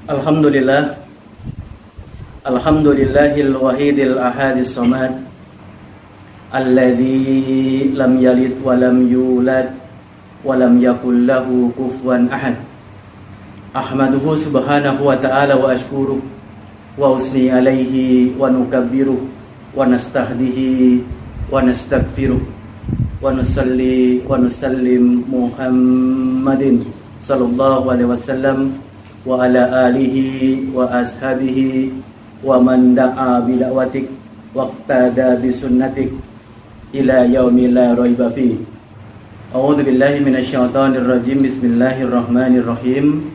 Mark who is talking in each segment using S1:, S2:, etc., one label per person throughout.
S1: Alhamdulillah, Alhamdulillahil wahidil ahadis samad, alladzi lam yalid wa lam yulad wa lam yakul lahu kufuwan ahad. Ahmaduhu subhanahu wa ta'ala wa ashkuruh wa usni alaihi wa nukabbiruh wa nastahdihi wa nastaghfiruh wa nusalli wa nusallim Muhammadin sallallahu alaihi wasallam wa ala alihi wa ashabihi wa man da'a bi da'watik waqtada bi sunnatik ila yaumil la raiba fi. A'udzu billahi minasyaitonir rajim. Bismillahirrahmanirrahim.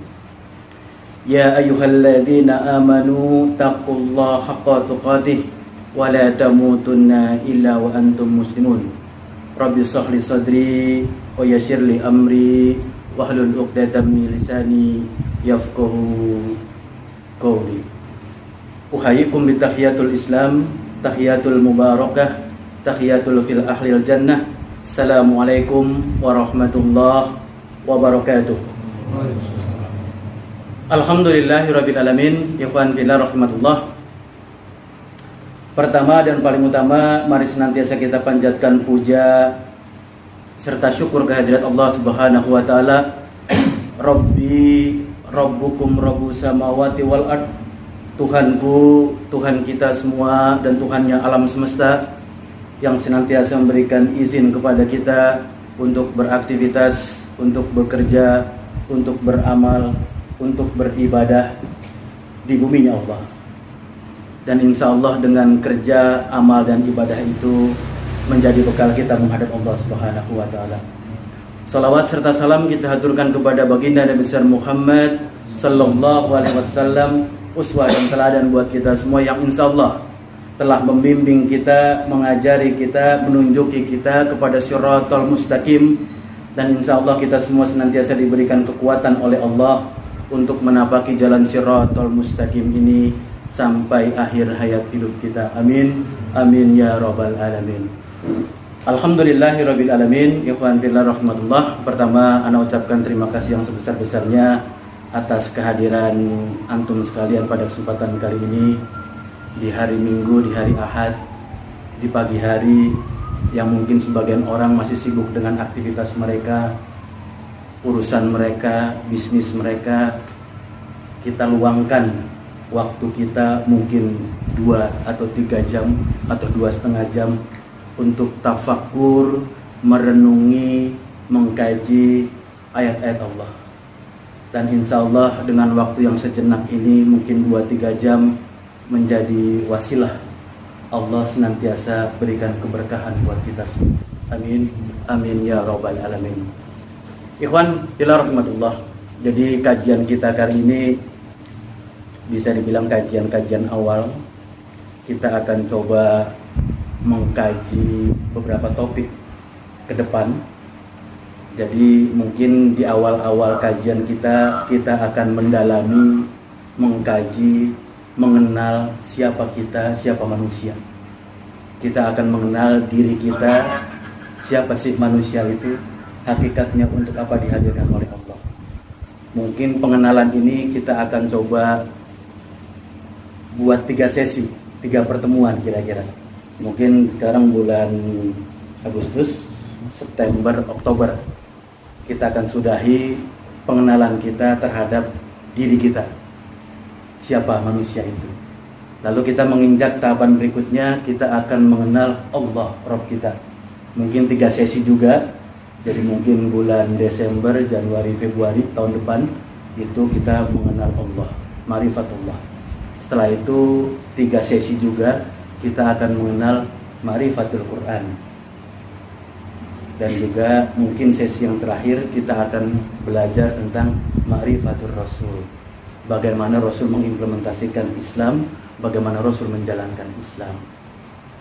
S1: Ya ayyuhalladzina amanu taqullaha haqqa tuqatih wa la tamutunna illa wa antum muslimun. Rabbi shrah li sadri wa yassir li amri wahlul 'uqdatam min lisani yafqahu qawli. Uhayyikum bi tahiyatul Islam, tahiyatul mubarakah, tahiyatul fil ahlil jannah. Assalamualaikum warahmatullahi wabarakatuh. Alhamdulillahirabbil alamin. Ikhwan fillah rahimatullah. Pertama dan paling utama, mari senantiasa kita panjatkan puja serta syukur kehadirat Allah Subhanahu wa taala. Rabbi Rabbukum Rabbus samawati wal ard. Tuhanku, Tuhan kita semua dan Tuhannya alam semesta, yang senantiasa memberikan izin kepada kita untuk beraktivitas, untuk bekerja, untuk beramal, untuk beribadah di buminya Allah. Dan insya Allah dengan kerja, amal dan ibadah itu menjadi bekal kita menghadap Allah Subhanahu wa ta'ala. Salawat serta salam kita haturkan kepada baginda Nabi besar Muhammad sallallahu alaihi wasallam, uswah dan teladan buat kita semua, yang insya Allah telah membimbing kita, mengajari kita, menunjuki kita kepada siratal mustaqim. Dan insya Allah kita semua senantiasa diberikan kekuatan oleh Allah untuk menapaki jalan siratal mustaqim ini sampai akhir hayat hidup kita. Amin, amin ya rabbal alamin. Alhamdulillahirabbil alamin. Ikhwan fillah rahmatullah. Pertama, ana ucapkan terima kasih yang sebesar-besarnya atas kehadiran antum sekalian pada kesempatan kali ini, di hari Minggu, di hari Ahad, di pagi hari yang mungkin sebagian orang masih sibuk dengan aktivitas mereka, urusan mereka, bisnis mereka. Kita luangkan waktu kita mungkin 2 atau 3 jam atau 2,5 jam untuk tafakur, merenungi, mengkaji ayat-ayat Allah. Dan insya Allah dengan waktu yang sejenak ini, mungkin 2-3 jam, menjadi wasilah Allah senantiasa berikan keberkahan buat kita semua. Amin, amin ya rabbal alamin. Ikhwan fillah rahmatullah. Jadi kajian kita kali ini bisa dibilang kajian awal. Kita akan coba mengkaji beberapa topik ke depan. Jadi mungkin di awal-awal kajian kita akan mendalami, mengkaji, mengenal siapa kita, siapa manusia. Kita akan mengenal diri kita, siapa sih manusia itu, hakikatnya untuk apa dihadirkan oleh Allah. Mungkin pengenalan ini kita akan coba buat 3 sesi, 3 pertemuan kira-kira. Mungkin sekarang bulan Agustus, September, Oktober, kita akan sudahi pengenalan kita terhadap diri kita, siapa manusia itu. Lalu kita menginjak tahapan berikutnya, kita akan mengenal Allah, Rabb kita. Mungkin 3 sesi juga. Jadi mungkin bulan Desember, Januari, Februari tahun depan itu kita mengenal Allah, ma'rifatullah. Setelah itu 3 sesi juga kita akan mengenal ma'rifatul Quran. Dan juga mungkin sesi yang terakhir kita akan belajar tentang ma'rifatul Rasul. Bagaimana Rasul mengimplementasikan Islam, bagaimana Rasul menjalankan Islam.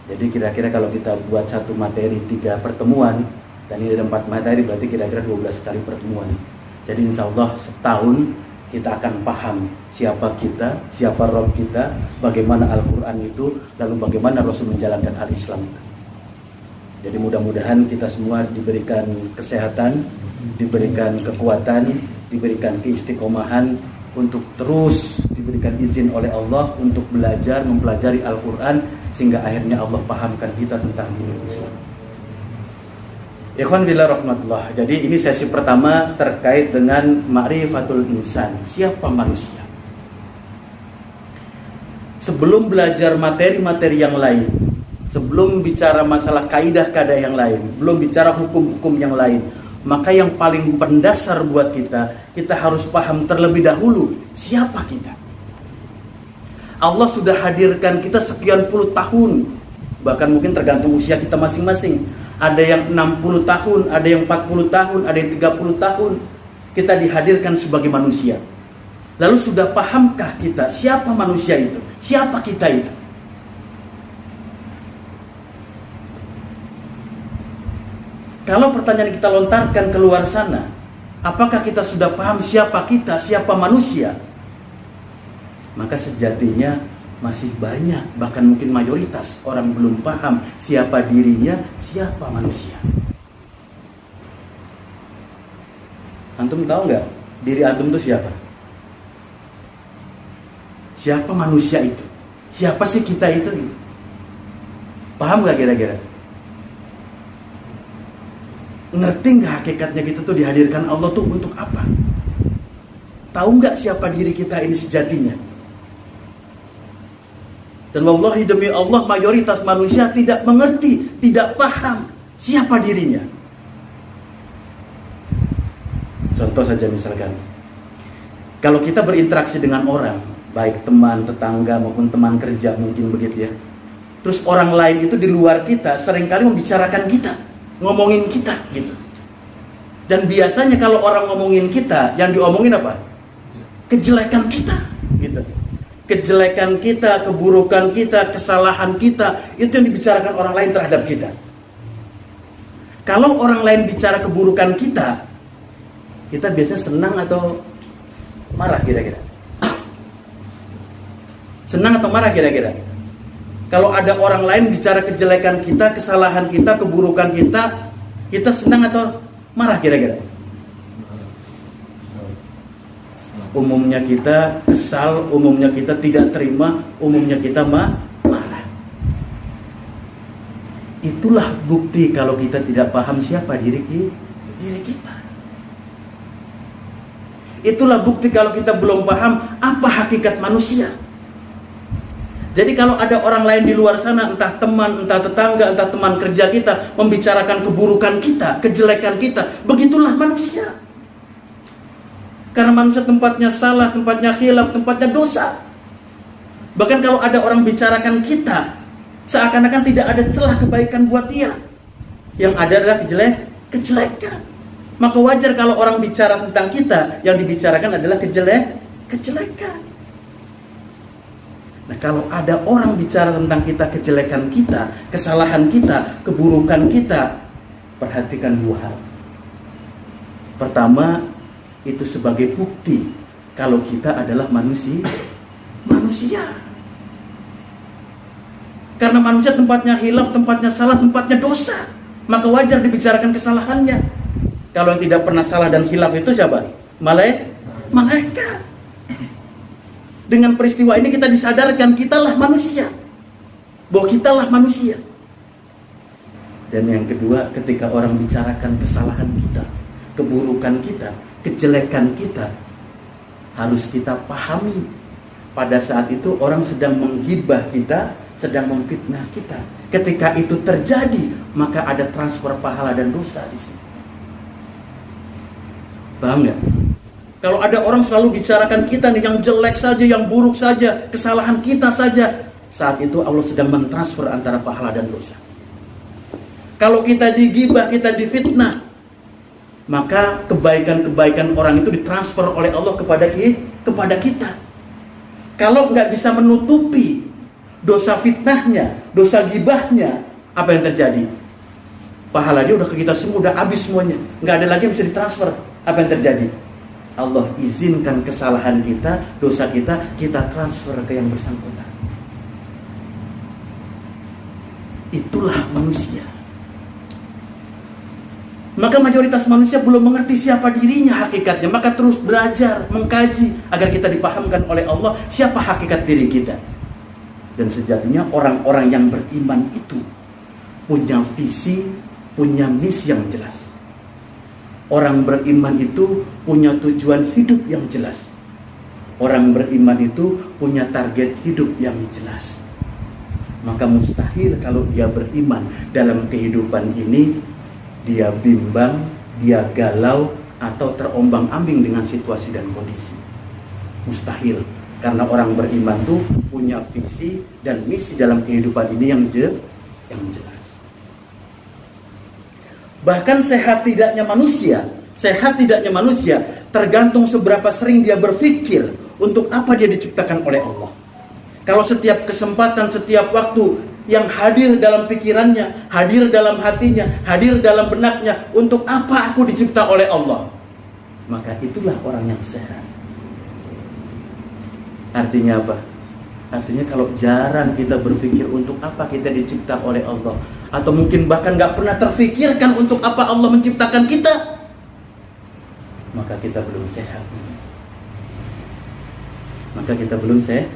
S1: Jadi kira-kira kalau kita buat satu materi 3 pertemuan, dan ini ada 4 materi, berarti kira-kira 12 kali pertemuan. Jadi insya Allah setahun kita akan paham siapa kita, siapa Rabb kita, bagaimana Al-Quran itu, lalu bagaimana Rasul menjalankan Al-Islam itu. Jadi mudah-mudahan kita semua diberikan kesehatan, diberikan kekuatan, diberikan keistiqomahan untuk terus diberikan izin oleh Allah untuk belajar, mempelajari Al-Quran, sehingga akhirnya Allah pahamkan kita tentang dini Islam. Ikhwan fillah rahmatullah. Jadi ini sesi pertama terkait dengan ma'rifatul insan, siapa manusia. Sebelum belajar materi-materi yang lain, sebelum bicara masalah kaidah-kaidah yang lain, belum bicara hukum-hukum yang lain, maka yang paling mendasar buat kita harus paham terlebih dahulu siapa kita. Allah sudah hadirkan kita sekian puluh tahun, bahkan mungkin tergantung usia kita masing-masing. Ada yang 60 tahun, ada yang 40 tahun, ada yang 30 tahun kita dihadirkan sebagai manusia. Lalu sudah pahamkah kita siapa manusia itu? Siapa kita itu? Kalau pertanyaan kita lontarkan keluar sana, apakah kita sudah paham siapa kita, siapa manusia? Maka sejatinya masih banyak, bahkan mungkin mayoritas orang belum paham siapa dirinya, siapa manusia. Antum tahu nggak diri antum itu siapa? Siapa manusia itu? Siapa sih kita itu? Paham nggak kira-kira? Ngerti nggak hakikatnya kita tuh dihadirkan Allah tuh untuk apa? Tahu nggak siapa diri kita ini sejatinya? Dan wallahi demi Allah mayoritas manusia tidak mengerti, tidak paham siapa dirinya. Contoh saja misalkan, kalau kita berinteraksi dengan orang, baik teman, tetangga maupun teman kerja mungkin begitu ya. Terus orang lain itu di luar kita seringkali membicarakan kita, ngomongin kita gitu. Dan biasanya kalau orang ngomongin kita, yang diomongin apa? Kejelekan kita gitu. Kejelekan kita, keburukan kita, kesalahan kita, itu yang dibicarakan orang lain terhadap kita. Kalau orang lain bicara keburukan kita biasanya senang atau marah kira-kira? Senang atau marah kira-kira? Kalau ada orang lain bicara kejelekan kita, kesalahan kita, keburukan kita senang atau marah kira-kira? Umumnya kita kesal, umumnya kita tidak terima, umumnya kita marah. Itulah bukti kalau kita tidak paham siapa diri kita. Itulah bukti kalau kita belum paham apa hakikat manusia. Jadi kalau ada orang lain di luar sana, entah teman, entah tetangga, entah teman kerja kita, membicarakan keburukan kita, kejelekan kita, begitulah manusia. Karena manusia tempatnya salah, tempatnya khilaf, tempatnya dosa. Bahkan kalau ada orang bicarakan kita, seakan-akan tidak ada celah kebaikan buat dia. Yang ada adalah kejelekan. Maka wajar kalau orang bicara tentang kita, yang dibicarakan adalah kejelekan. Nah, kalau ada orang bicara tentang kita, kejelekan kita, kesalahan kita, keburukan kita, perhatikan dua hal. Pertama, itu sebagai bukti kalau kita adalah manusia. Karena manusia tempatnya hilaf, tempatnya salah, tempatnya dosa, maka wajar dibicarakan kesalahannya. Kalau yang tidak pernah salah dan hilaf itu siapa? Malaikat. Dengan peristiwa ini kita disadarkan kitalah manusia, bahwa kitalah manusia. Dan yang kedua, ketika orang bicarakan kesalahan kita, keburukan kita, kejelekan kita, harus kita pahami pada saat itu orang sedang menggibah kita, sedang memfitnah kita. Ketika itu terjadi, maka ada transfer pahala dan dosa di sini. Paham nggak? Kalau ada orang selalu bicarakan kita nih yang jelek saja, yang buruk saja, kesalahan kita saja, saat itu Allah sedang mentransfer antara pahala dan dosa. Kalau kita digibah, kita difitnah, maka kebaikan-kebaikan orang itu ditransfer oleh Allah kepada kita. Kalau nggak bisa menutupi dosa fitnahnya, dosa gibahnya, apa yang terjadi? Pahala dia udah ke kita semua, udah habis semuanya, nggak ada lagi yang bisa ditransfer. Apa yang terjadi? Allah izinkan kesalahan kita, dosa kita transfer ke yang bersangkutan. Itulah manusia. Maka mayoritas manusia belum mengerti siapa dirinya hakikatnya. Maka terus belajar, mengkaji agar kita dipahamkan oleh Allah siapa hakikat diri kita. Dan sejatinya orang-orang yang beriman itu punya visi, punya misi yang jelas. Orang beriman itu punya tujuan hidup yang jelas. Orang beriman itu punya target hidup yang jelas. Maka mustahil kalau dia beriman dalam kehidupan ini dia bimbang, dia galau, atau terombang-ambing dengan situasi dan kondisi. Mustahil, karena orang beriman itu punya visi dan misi dalam kehidupan ini yang jelas. Bahkan sehat tidaknya manusia tergantung seberapa sering dia berpikir untuk apa dia diciptakan oleh Allah. Kalau setiap kesempatan, setiap waktu yang hadir dalam pikirannya, hadir dalam hatinya, hadir dalam benaknya, untuk apa aku dicipta oleh Allah, maka itulah orang yang sehat. Artinya apa? Artinya kalau jarang kita berpikir untuk apa kita dicipta oleh Allah, atau mungkin bahkan gak pernah terfikirkan untuk apa Allah menciptakan kita, maka kita belum sehat. Maka kita belum sehat.